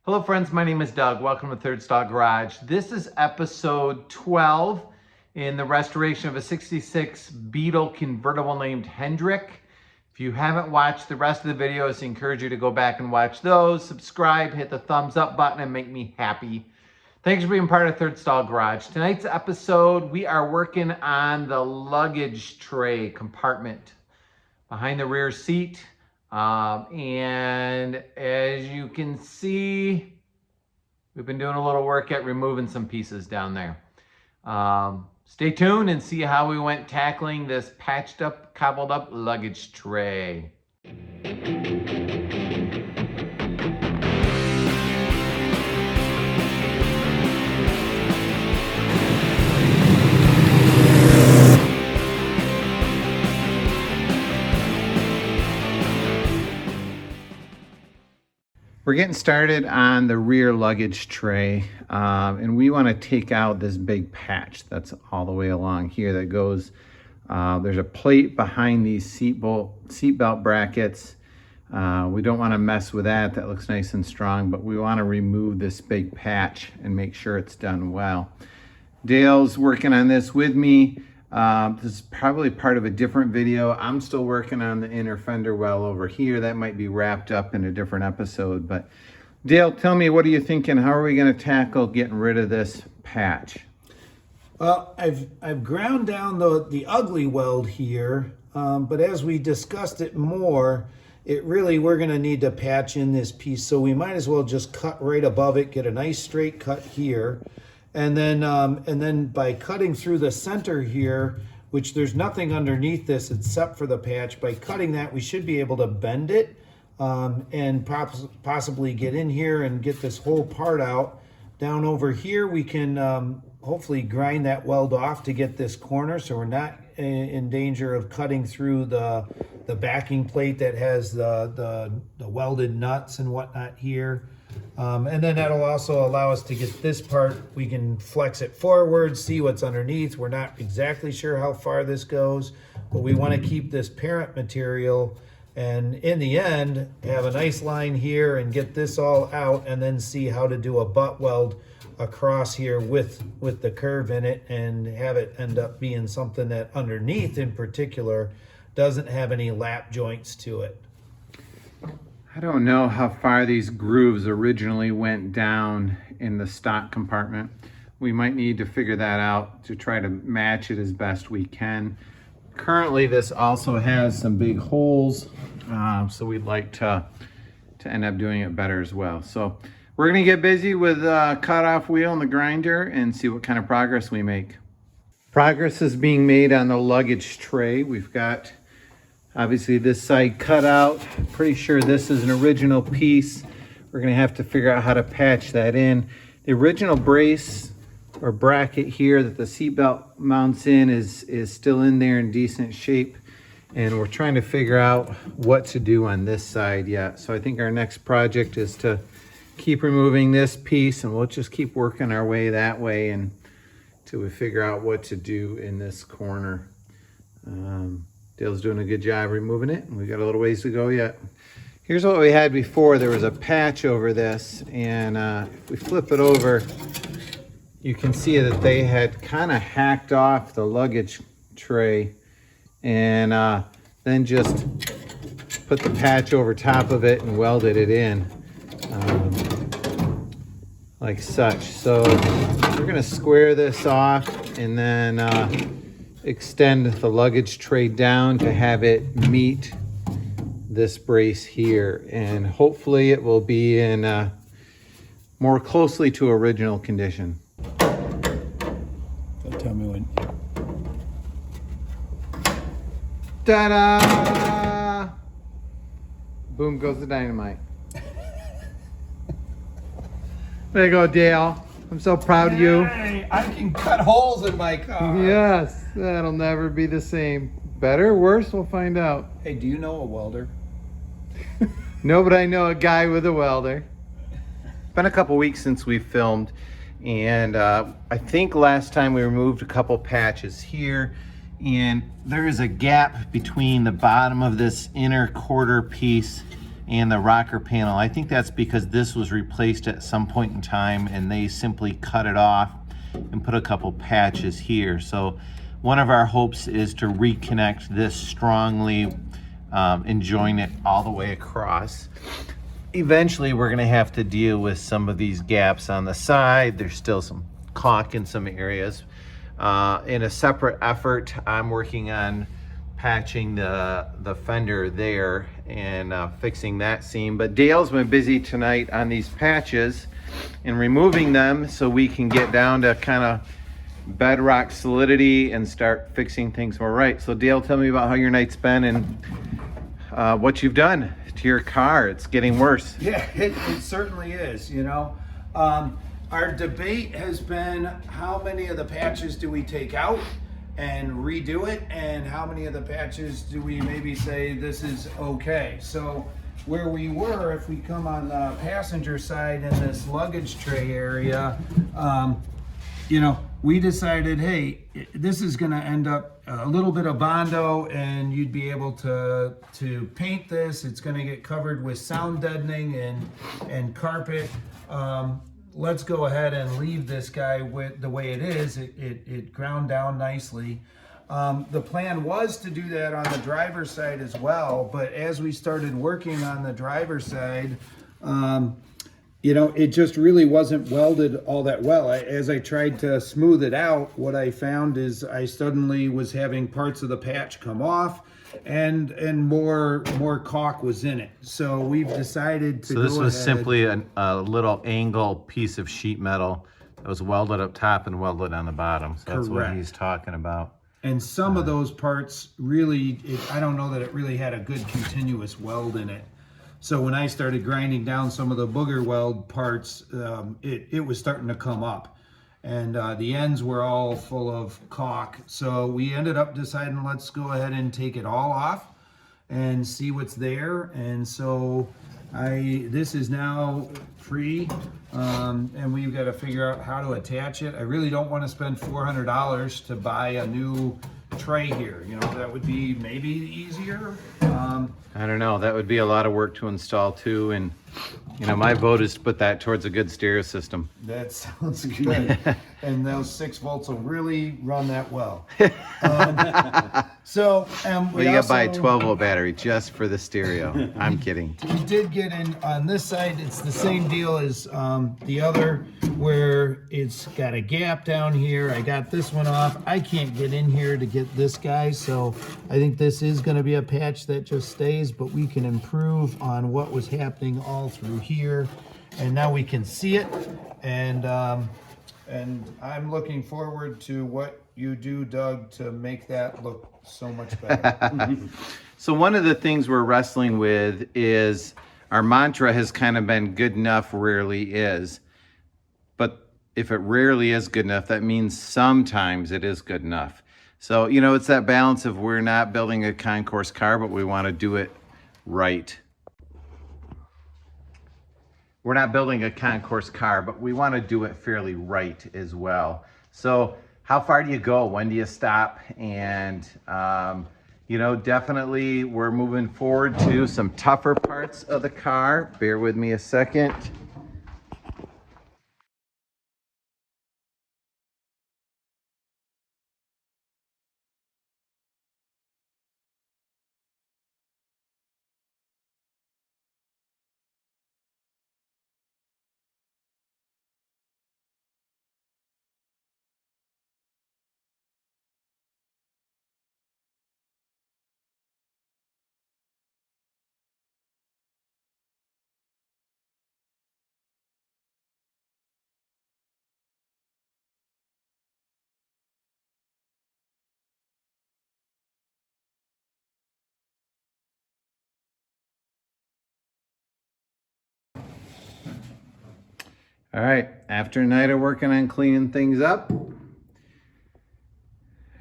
Hello friends, my name is Doug. Welcome to Third Stall Garage. This is episode 12 in the restoration of a 66 Beetle convertible named Hendrick. If you haven't watched the rest of the videos, I encourage you to go back and watch those. Subscribe, hit the thumbs up button and make me happy. Thanks for being part of Third Stall Garage. Tonight's episode, we are working on the luggage tray compartment behind the rear seat. And as you can see, we've been doing a little work at removing some pieces down there. Stay tuned and see how we went tackling this patched up, cobbled up luggage tray. We're getting started on the rear luggage tray, and we want to take out this big patch that's all the way along here that goes, there's a plate behind these seatbelt brackets. We don't want to mess with that. That looks nice and strong, but we want to remove this big patch and make sure it's done well. Dale's working on this with me. This is probably part of a different video. I'm still working on the inner fender well over here. That might be wrapped up in a different episode. But Dale, tell me, what are you thinking? How are we going to tackle getting rid of this patch? Well, I've ground down the ugly weld here, but as we discussed it more, we're going to need to patch in this piece. So we might as well just cut right above it, get a nice straight cut here. And then by cutting through the center here, which there's nothing underneath this except for the patch, by cutting that, we should be able to bend it and possibly get in here and get this whole part out. Down over here, we can hopefully grind that weld off to get this corner, so we're not in danger of cutting through the backing plate that has the welded nuts and whatnot here. And then that'll also allow us to get this part, we can flex it forward, see what's underneath. We're not exactly sure how far this goes, but we want to keep this parent material and in the end have a nice line here and get this all out, and then see how to do a butt weld across here with the curve in it, and have it end up being something that underneath in particular doesn't have any lap joints to it. I don't know how far these grooves originally went down in the stock compartment. We might need to figure that out to try to match it as best we can. Currently, this also has some big holes, so we'd like to end up doing it better as well. So we're gonna get busy with the cutoff wheel and the grinder and see what kind of progress we make. Progress is being made on the luggage tray. We've got obviously this side cut out. Pretty sure this is an original piece. We're gonna have to figure out how to patch that in. The original brace or bracket here that the seatbelt mounts in is still in there in decent shape. And we're trying to figure out what to do on this side yet. So I think our next project is to keep removing this piece, and we'll just keep working our way that way until we figure out what to do in this corner. Dale's doing a good job removing it, and we got a little ways to go yet. Here's what we had before. There was a patch over this, and if we flip it over, you can see that they had kind of hacked off the luggage tray and then just put the patch over top of it and welded it in like such. So we're gonna square this off and then extend the luggage tray down to have it meet this brace here, and hopefully it will be in more closely to original condition. Don't tell me when. Ta-da! Boom goes the dynamite. There you go, Dale. I'm so proud of you. Hey, I can cut holes in my car. Yes, that'll never be the same. Better, worse, we'll find out. Hey, do you know a welder? No, but I know a guy with a welder. It's been a couple weeks since we filmed, and I think last time we removed a couple patches here, and there is a gap between the bottom of this inner quarter piece and the rocker panel. I think that's because this was replaced at some point in time and they simply cut it off and put a couple patches here. So one of our hopes is to reconnect this strongly and join it all the way across. Eventually we're gonna have to deal with some of these gaps on the side. There's still some caulk in some areas. In a separate effort, I'm working on patching the fender there and fixing that seam. But Dale's been busy tonight on these patches and removing them so we can get down to kind of bedrock solidity and start fixing things more right. So Dale, tell me about how your night's been and what you've done to your car. It's getting worse. Yeah, it certainly is, you know. Our debate has been how many of the patches do we take out and redo it, and how many of the patches do we maybe say this is okay. So where we were, if we come on the passenger side in this luggage tray area, you know, we decided, hey, this is going to end up a little bit of Bondo, and you'd be able to paint this. It's going to get covered with sound deadening and carpet. Let's go ahead and leave this guy with the way it is. It ground down nicely. The plan was to do that on the driver's side as well, but as we started working on the driver's side, you know, it just really wasn't welded all that well. As I tried to smooth it out, what I found is I suddenly was having parts of the patch come off, and more caulk was in it. So we've decided to So this go was ahead. simply a little angle piece of sheet metal that was welded up top and welded on the bottom. So that's what Correct. he's talking about. And some of those parts really, I don't know that it really had a good continuous weld in it. So when I started grinding down some of the booger weld parts, it was starting to come up. And the ends were all full of caulk. So we ended up deciding, let's go ahead and take it all off and see what's there. And so this is now free, and we've got to figure out how to attach it. I really don't want to spend $400 to buy a new tray here. You know, that would be maybe easier. I don't know, that would be a lot of work to install too. And you know, my vote is to put that towards a good stereo system. That sounds good. And those 6 volts will really run that well. Well, you gotta buy a 12-volt battery just for the stereo. I'm kidding. We did get in on this side. It's the same deal as the other, where it's got a gap down here. I got this one off. I can't get in here to get this guy, so I think this is going to be a patch that just stays, but we can improve on what was happening all through here, and now we can see it. And I'm looking forward to what you do, Doug, to make that look so much better. So one of the things we're wrestling with is our mantra has kind of been good enough rarely is. But if it rarely is good enough, that means sometimes it is good enough. So, you know, it's that balance of we're not building a concourse car, but we want to do it right. We're not building a concourse car, but we want to do it fairly right as well. So how far do you go? When do you stop? And, you know, definitely we're moving forward to some tougher parts of the car. Bear with me a second. All right, after a night of working on cleaning things up,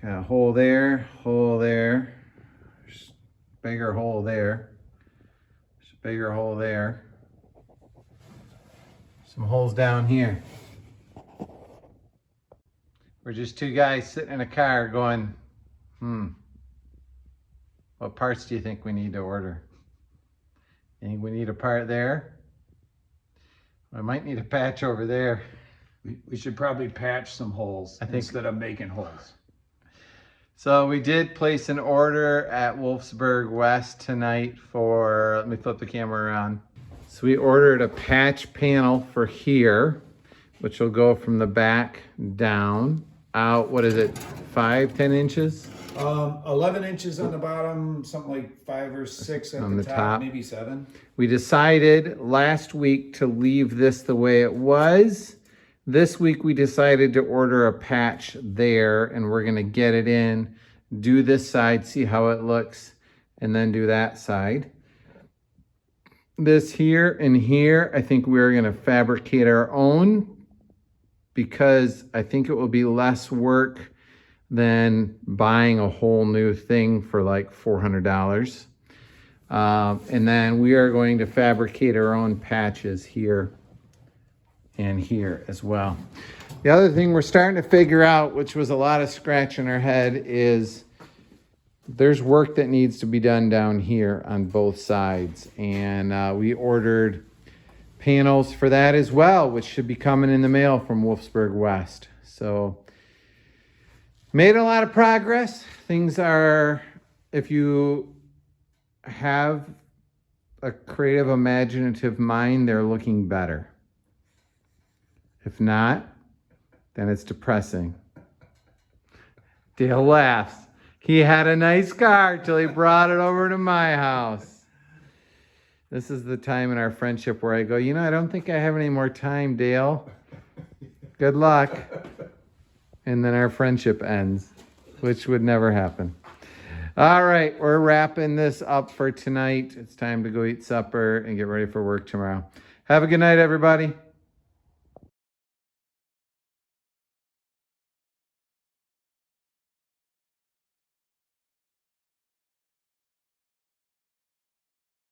got a hole there, there's a bigger hole there, there's a bigger hole there, some holes down here. We're just two guys sitting in a car going, what parts do you think we need to order? You think we need a part there? I might need a patch over there. We should probably patch some holes instead of making holes. So we did place an order at Wolfsburg West tonight for, let me flip the camera around. So we ordered a patch panel for here, which will go from the back down out, what is it, 10 inches? 11 inches on the bottom, something like 5 or 6 at On the the top, top. maybe 7. We decided last week to leave this the way it was. This week we decided to order a patch there, and we're gonna get it in, do this side, see how it looks, and then do that side. This here and here, I think we're gonna fabricate our own because I think it will be less work than buying a whole new thing for like $400. And then we are going to fabricate our own patches here and here as well. The other thing we're starting to figure out, which was a lot of scratch in our head, is there's work that needs to be done down here on both sides. And we ordered panels for that as well, which should be coming in the mail from Wolfsburg West. So made a lot of progress. Things are, if you have a creative, imaginative mind, they're looking better. If not, then it's depressing. Dale laughs. He had a nice car till he brought it over to my house. This is the time in our friendship where I go, you know, I don't think I have any more time, Dale. Good luck. And then our friendship ends, which would never happen. All right, we're wrapping this up for tonight. It's time to go eat supper and get ready for work tomorrow. Have a good night, everybody.